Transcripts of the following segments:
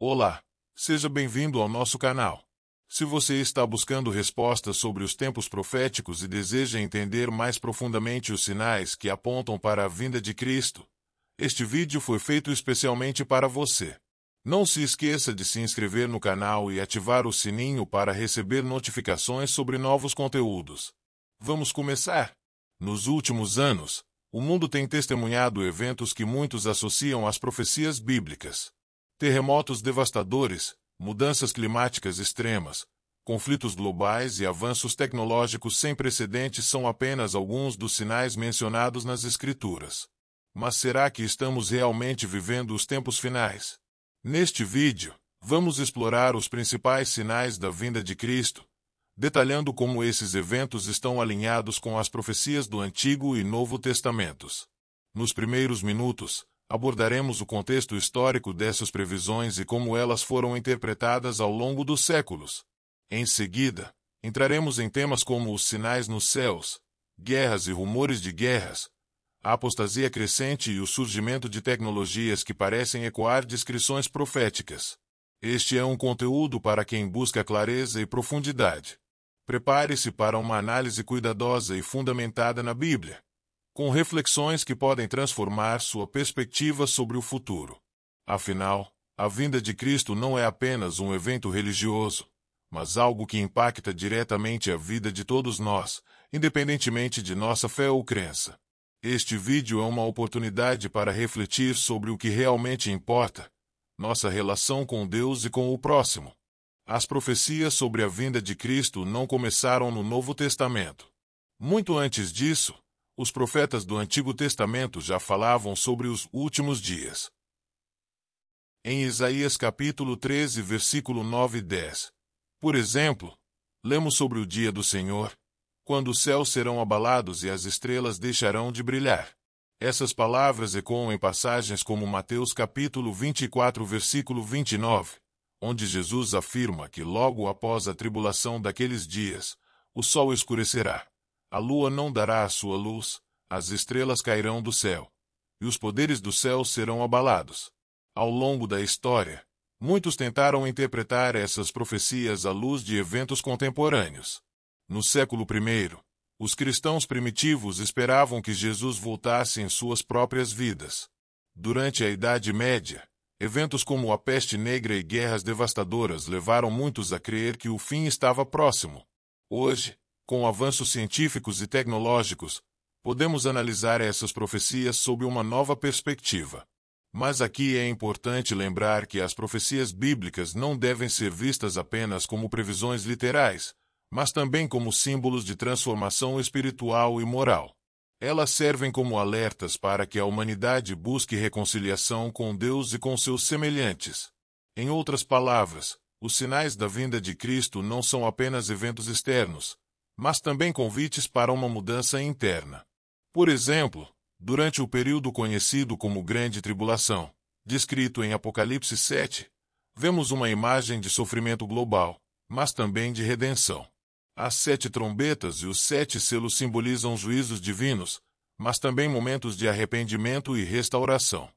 Olá, seja bem-vindo ao nosso canal. Se você está buscando respostas sobre os tempos proféticos e deseja entender mais profundamente os sinais que apontam para a vinda de Cristo, este vídeo foi feito especialmente para você. Não se esqueça de se inscrever no canal e ativar o sininho para receber notificações sobre novos conteúdos. Vamos começar? Nos últimos anos, o mundo tem testemunhado eventos que muitos associam às profecias bíblicas. Terremotos devastadores, mudanças climáticas extremas, conflitos globais e avanços tecnológicos sem precedentes são apenas alguns dos sinais mencionados nas Escrituras. Mas será que estamos realmente vivendo os tempos finais? Neste vídeo, vamos explorar os principais sinais da vinda de Cristo, detalhando como esses eventos estão alinhados com as profecias do Antigo e Novo Testamentos. Nos primeiros minutos, abordaremos o contexto histórico dessas previsões e como elas foram interpretadas ao longo dos séculos. Em seguida, entraremos em temas como os sinais nos céus, guerras e rumores de guerras, a apostasia crescente e o surgimento de tecnologias que parecem ecoar descrições proféticas. Este é um conteúdo para quem busca clareza e profundidade. Prepare-se para uma análise cuidadosa e fundamentada na Bíblia, com reflexões que podem transformar sua perspectiva sobre o futuro. Afinal, a vinda de Cristo não é apenas um evento religioso, mas algo que impacta diretamente a vida de todos nós, independentemente de nossa fé ou crença. Este vídeo é uma oportunidade para refletir sobre o que realmente importa, nossa relação com Deus e com o próximo. As profecias sobre a vinda de Cristo não começaram no Novo Testamento. Muito antes disso, os profetas do Antigo Testamento já falavam sobre os últimos dias. Em Isaías capítulo 13, versículo 9 e 10, por exemplo, lemos sobre o dia do Senhor, quando os céus serão abalados e as estrelas deixarão de brilhar. Essas palavras ecoam em passagens como Mateus capítulo 24, versículo 29, onde Jesus afirma que logo após a tribulação daqueles dias, o sol escurecerá. A lua não dará a sua luz, as estrelas cairão do céu, e os poderes do céu serão abalados. Ao longo da história, muitos tentaram interpretar essas profecias à luz de eventos contemporâneos. No século I, os cristãos primitivos esperavam que Jesus voltasse em suas próprias vidas. Durante a Idade Média, eventos como a peste negra e guerras devastadoras levaram muitos a crer que o fim estava próximo. Hoje, com avanços científicos e tecnológicos, podemos analisar essas profecias sob uma nova perspectiva. Mas aqui é importante lembrar que as profecias bíblicas não devem ser vistas apenas como previsões literais, mas também como símbolos de transformação espiritual e moral. Elas servem como alertas para que a humanidade busque reconciliação com Deus e com seus semelhantes. Em outras palavras, os sinais da vinda de Cristo não são apenas eventos externos, mas também convites para uma mudança interna. Por exemplo, durante o período conhecido como Grande Tribulação, descrito em Apocalipse 7, vemos uma imagem de sofrimento global, mas também de redenção. As 7 trombetas e os 7 selos simbolizam juízos divinos, mas também momentos de arrependimento e restauração.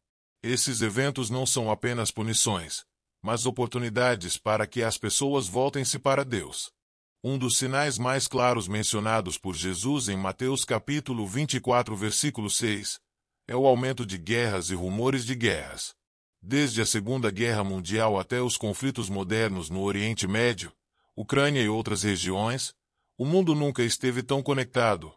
Esses eventos não são apenas punições, mas oportunidades para que as pessoas voltem-se para Deus. Um dos sinais mais claros mencionados por Jesus em Mateus capítulo 24, versículo 6, é o aumento de guerras e rumores de guerras. Desde a Segunda Guerra Mundial até os conflitos modernos no Oriente Médio, Ucrânia e outras regiões, o mundo nunca esteve tão conectado,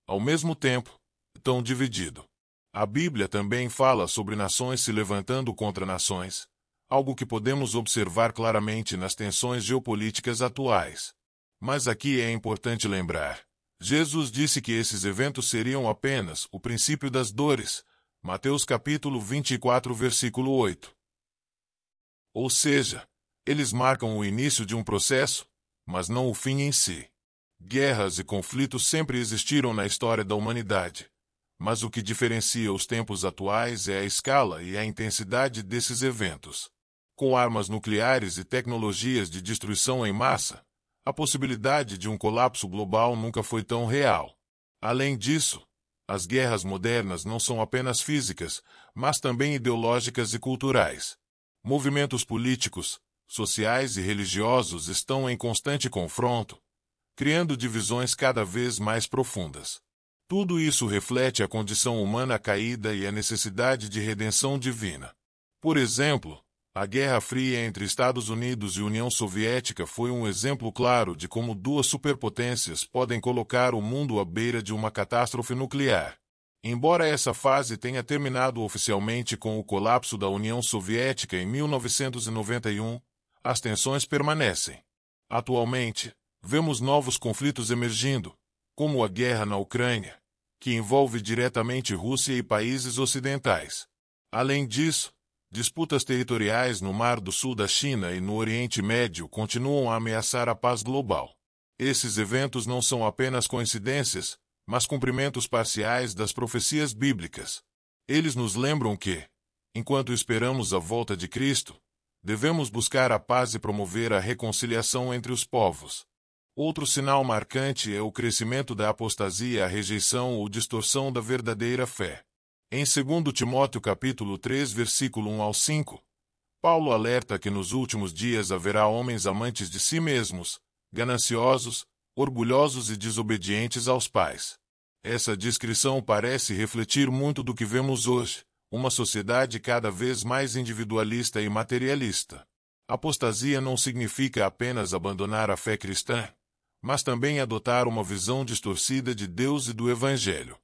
ao mesmo tempo, tão dividido. A Bíblia também fala sobre nações se levantando contra nações, algo que podemos observar claramente nas tensões geopolíticas atuais. Mas aqui é importante lembrar, Jesus disse que esses eventos seriam apenas o princípio das dores, Mateus capítulo 24, versículo 8. Ou seja, eles marcam o início de um processo, mas não o fim em si. Guerras e conflitos sempre existiram na história da humanidade, mas o que diferencia os tempos atuais é a escala e a intensidade desses eventos. Com armas nucleares e tecnologias de destruição em massa, a possibilidade de um colapso global nunca foi tão real. Além disso, as guerras modernas não são apenas físicas, mas também ideológicas e culturais. Movimentos políticos, sociais e religiosos estão em constante confronto, criando divisões cada vez mais profundas. Tudo isso reflete a condição humana caída e a necessidade de redenção divina. Por exemplo, a Guerra Fria entre Estados Unidos e União Soviética foi um exemplo claro de como duas superpotências podem colocar o mundo à beira de uma catástrofe nuclear. Embora essa fase tenha terminado oficialmente com o colapso da União Soviética em 1991, as tensões permanecem. Atualmente, vemos novos conflitos emergindo, como a guerra na Ucrânia, que envolve diretamente Rússia e países ocidentais. Além disso, disputas territoriais no Mar do Sul da China e no Oriente Médio continuam a ameaçar a paz global. Esses eventos não são apenas coincidências, mas cumprimentos parciais das profecias bíblicas. Eles nos lembram que, enquanto esperamos a volta de Cristo, devemos buscar a paz e promover a reconciliação entre os povos. Outro sinal marcante é o crescimento da apostasia, a rejeição ou distorção da verdadeira fé. Em 2 Timóteo capítulo 3, versículo 1 ao 5, Paulo alerta que nos últimos dias haverá homens amantes de si mesmos, gananciosos, orgulhosos e desobedientes aos pais. Essa descrição parece refletir muito do que vemos hoje, uma sociedade cada vez mais individualista e materialista. Apostasia não significa apenas abandonar a fé cristã, mas também adotar uma visão distorcida de Deus e do Evangelho.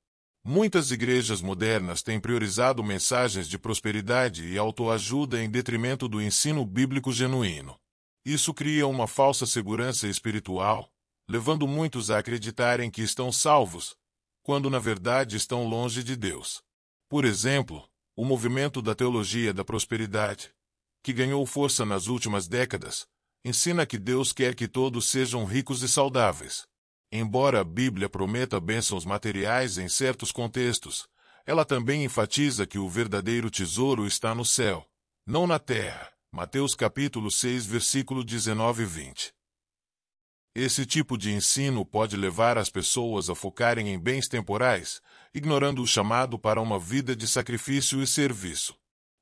Muitas igrejas modernas têm priorizado mensagens de prosperidade e autoajuda em detrimento do ensino bíblico genuíno. Isso cria uma falsa segurança espiritual, levando muitos a acreditarem que estão salvos, quando na verdade estão longe de Deus. Por exemplo, o movimento da teologia da prosperidade, que ganhou força nas últimas décadas, ensina que Deus quer que todos sejam ricos e saudáveis. Embora a Bíblia prometa bênçãos materiais em certos contextos, ela também enfatiza que o verdadeiro tesouro está no céu, não na terra. Mateus capítulo 6, versículo 19 e 20. Esse tipo de ensino pode levar as pessoas a focarem em bens temporais, ignorando o chamado para uma vida de sacrifício e serviço.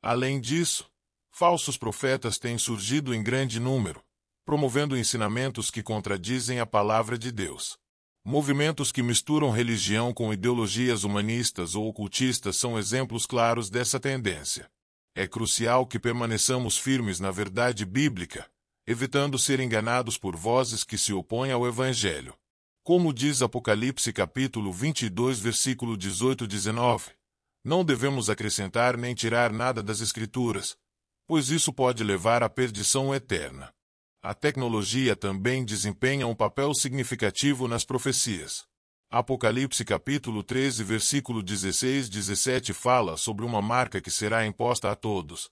Além disso, falsos profetas têm surgido em grande número, promovendo ensinamentos que contradizem a palavra de Deus. Movimentos que misturam religião com ideologias humanistas ou ocultistas são exemplos claros dessa tendência. É crucial que permaneçamos firmes na verdade bíblica, evitando ser enganados por vozes que se opõem ao Evangelho. Como diz Apocalipse capítulo 22, versículo 18 e 19, não devemos acrescentar nem tirar nada das Escrituras, pois isso pode levar à perdição eterna. A tecnologia também desempenha um papel significativo nas profecias. Apocalipse capítulo 13, versículo 16 e 17 fala sobre uma marca que será imposta a todos,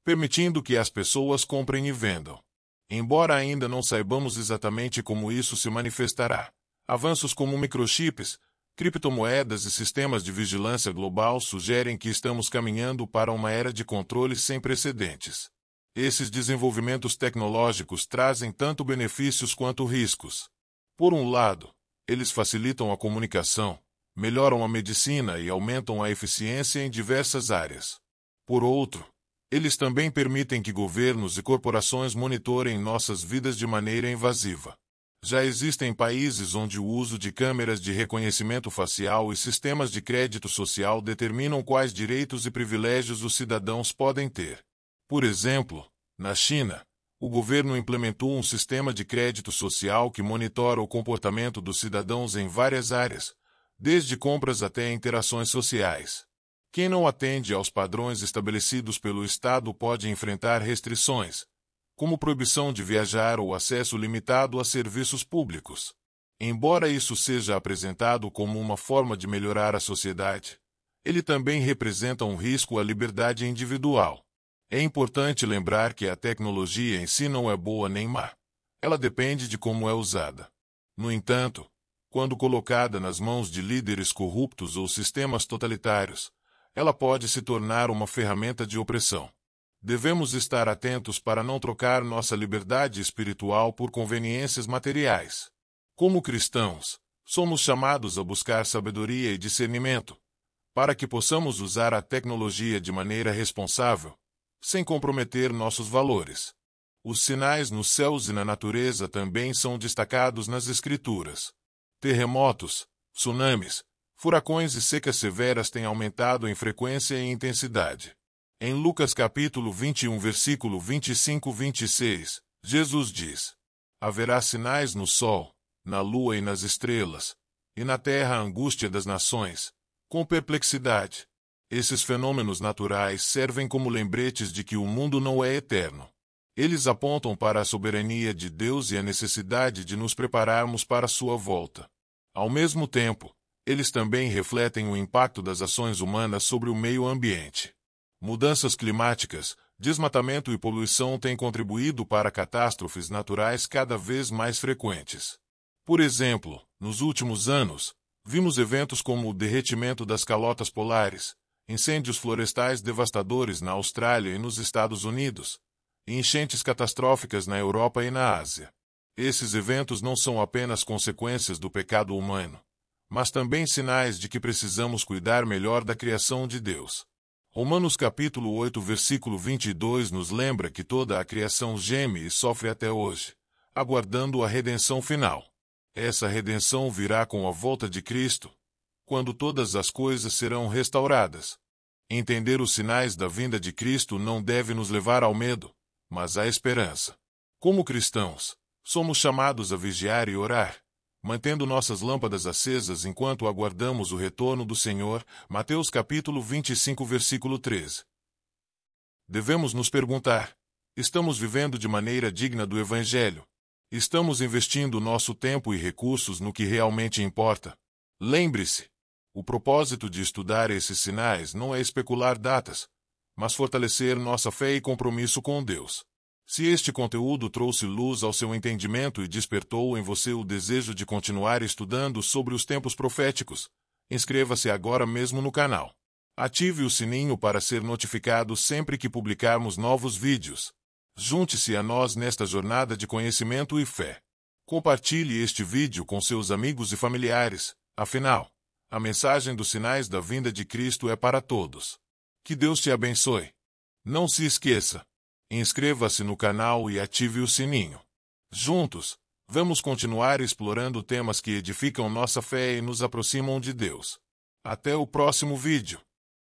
permitindo que as pessoas comprem e vendam. Embora ainda não saibamos exatamente como isso se manifestará, avanços como microchips, criptomoedas e sistemas de vigilância global sugerem que estamos caminhando para uma era de controle sem precedentes. Esses desenvolvimentos tecnológicos trazem tanto benefícios quanto riscos. Por um lado, eles facilitam a comunicação, melhoram a medicina e aumentam a eficiência em diversas áreas. Por outro, eles também permitem que governos e corporações monitorem nossas vidas de maneira invasiva. Já existem países onde o uso de câmeras de reconhecimento facial e sistemas de crédito social determinam quais direitos e privilégios os cidadãos podem ter. Por exemplo, na China, o governo implementou um sistema de crédito social que monitora o comportamento dos cidadãos em várias áreas, desde compras até interações sociais. Quem não atende aos padrões estabelecidos pelo Estado pode enfrentar restrições, como proibição de viajar ou acesso limitado a serviços públicos. Embora isso seja apresentado como uma forma de melhorar a sociedade, ele também representa um risco à liberdade individual. É importante lembrar que a tecnologia em si não é boa nem má. Ela depende de como é usada. No entanto, quando colocada nas mãos de líderes corruptos ou sistemas totalitários, ela pode se tornar uma ferramenta de opressão. Devemos estar atentos para não trocar nossa liberdade espiritual por conveniências materiais. Como cristãos, somos chamados a buscar sabedoria e discernimento, para que possamos usar a tecnologia de maneira responsável, sem comprometer nossos valores. Os sinais nos céus e na natureza também são destacados nas Escrituras. Terremotos, tsunamis, furacões e secas severas têm aumentado em frequência e intensidade. Em Lucas capítulo 21, versículo 25-26, Jesus diz: haverá sinais no sol, na lua e nas estrelas, e na terra a angústia das nações, com perplexidade. Esses fenômenos naturais servem como lembretes de que o mundo não é eterno. Eles apontam para a soberania de Deus e a necessidade de nos prepararmos para sua volta. Ao mesmo tempo, eles também refletem o impacto das ações humanas sobre o meio ambiente. Mudanças climáticas, desmatamento e poluição têm contribuído para catástrofes naturais cada vez mais frequentes. Por exemplo, nos últimos anos, vimos eventos como o derretimento das calotas polares, incêndios florestais devastadores na Austrália e nos Estados Unidos, e enchentes catastróficas na Europa e na Ásia. Esses eventos não são apenas consequências do pecado humano, mas também sinais de que precisamos cuidar melhor da criação de Deus. Romanos capítulo 8, versículo 22 nos lembra que toda a criação geme e sofre até hoje, aguardando a redenção final. Essa redenção virá com a volta de Cristo, quando todas as coisas serão restauradas. Entender os sinais da vinda de Cristo não deve nos levar ao medo, mas à esperança. Como cristãos, somos chamados a vigiar e orar, mantendo nossas lâmpadas acesas enquanto aguardamos o retorno do Senhor. Mateus capítulo 25, versículo 13. Devemos nos perguntar: estamos vivendo de maneira digna do Evangelho? Estamos investindo nosso tempo e recursos no que realmente importa? Lembre-se, o propósito de estudar esses sinais não é especular datas, mas fortalecer nossa fé e compromisso com Deus. Se este conteúdo trouxe luz ao seu entendimento e despertou em você o desejo de continuar estudando sobre os tempos proféticos, inscreva-se agora mesmo no canal. Ative o sininho para ser notificado sempre que publicarmos novos vídeos. Junte-se a nós nesta jornada de conhecimento e fé. Compartilhe este vídeo com seus amigos e familiares, afinal, a mensagem dos sinais da vinda de Cristo é para todos. Que Deus te abençoe. Não se esqueça. Inscreva-se no canal e ative o sininho. Juntos, vamos continuar explorando temas que edificam nossa fé e nos aproximam de Deus. Até o próximo vídeo.